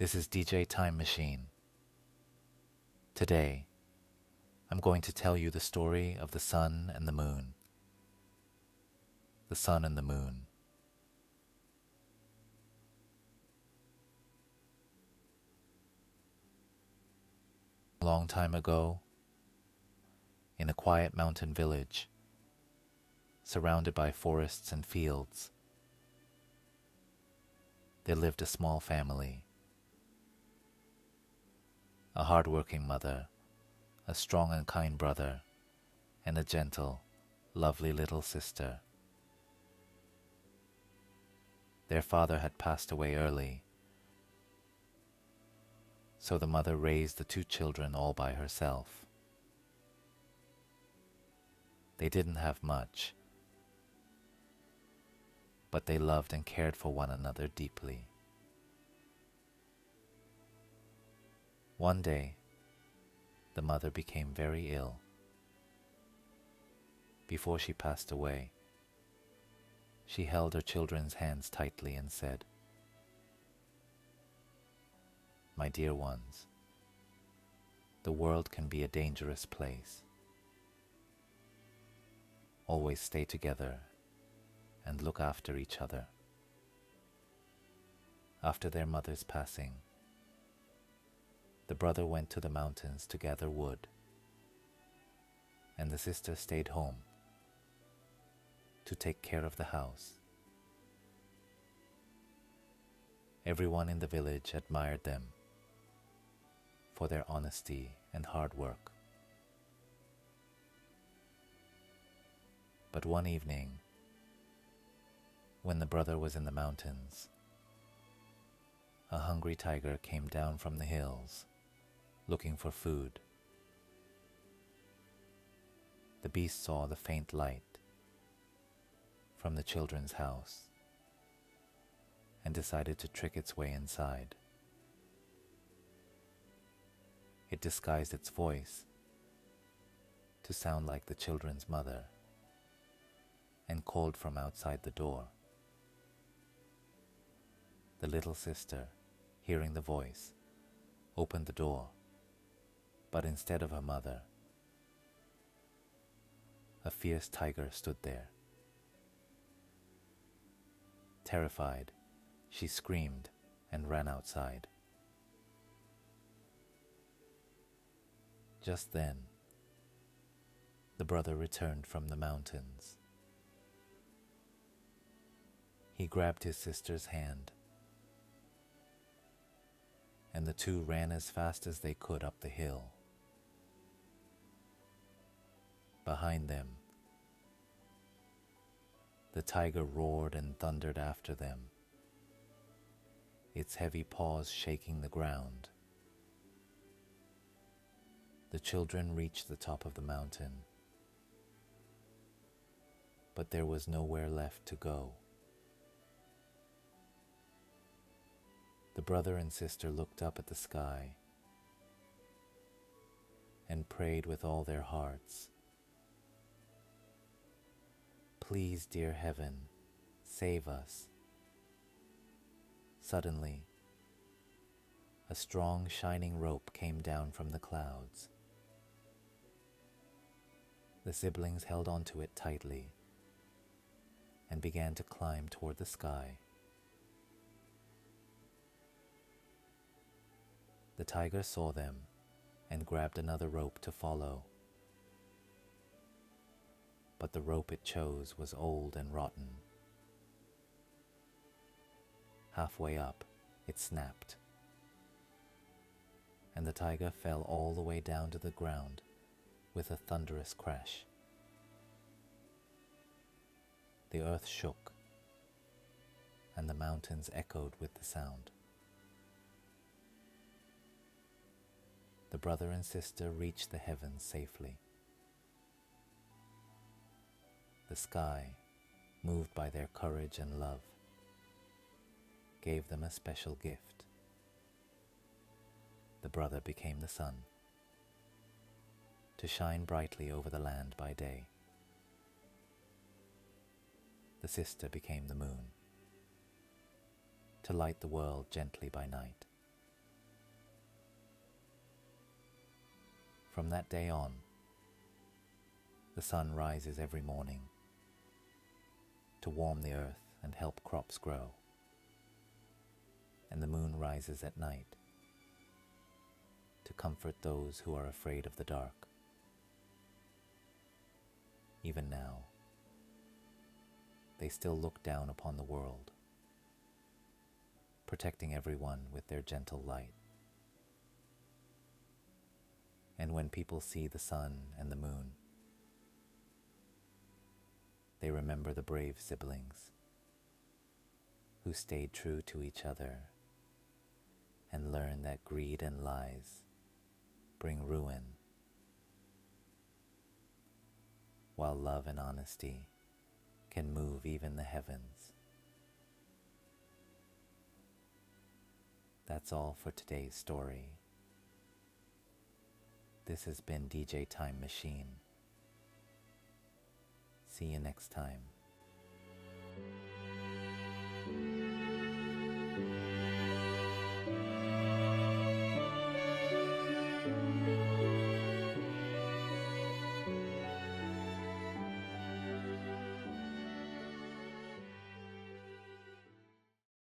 This is DJ Time Machine. Today, I'm going to tell you the story of the sun and the moon. The sun and the moon. A long time ago, in a quiet mountain village, surrounded by forests and fields, there lived a small family. A hard-working mother, a strong and kind brother, and a gentle, lovely little sister. Their father had passed away early, so the mother raised the two children all by herself. They didn't have much, but they loved and cared for one another deeply. One day, the mother became very ill. Before she passed away, she held her children's hands tightly and said, "My dear ones, the world can be a dangerous place. Always stay together and look after each other." After their mother's passing, the brother went to the mountains to gather wood, and the sister stayed home to take care of the house. Everyone in the village admired them for their honesty and hard work. But one evening, when the brother was in the mountains, a hungry tiger came down from the hills looking for food. The beast saw the faint light from the children's house and decided to trick its way inside. It disguised its voice to sound like the children's mother and called from outside the door. The little sister, hearing the voice, opened the door, but instead of her mother, a fierce tiger stood there. Terrified, she screamed and ran outside. Just then, the brother returned from the mountains. He grabbed his sister's hand, and the two ran as fast as they could up the hill. Behind them, the tiger roared and thundered after them, its heavy paws shaking the ground. The children reached the top of the mountain, but there was nowhere left to go. The brother and sister looked up at the sky and prayed with all their hearts. "Please, dear heaven, save us." Suddenly, a strong, shining rope came down from the clouds. The siblings held onto it tightly and began to climb toward the sky. The tiger saw them and grabbed another rope to follow. But the rope it chose was old and rotten. Halfway up, it snapped, and the tiger fell all the way down to the ground with a thunderous crash. The earth shook, and the mountains echoed with the sound. The brother and sister reached the heavens safely. The sky, moved by their courage and love, gave them a special gift. The brother became the sun, to shine brightly over the land by day. The sister became the moon, to light the world gently by night. From that day on, the sun rises every morning to warm the earth and help crops grow, and the moon rises at night to comfort those who are afraid of the dark. Even now, they still look down upon the world, protecting everyone with their gentle light. And when people see the sun and the moon, they remember the brave siblings who stayed true to each other and learned that greed and lies bring ruin, while love and honesty can move even the heavens. That's all for today's story. This has been DJ Time Machine. See you next time.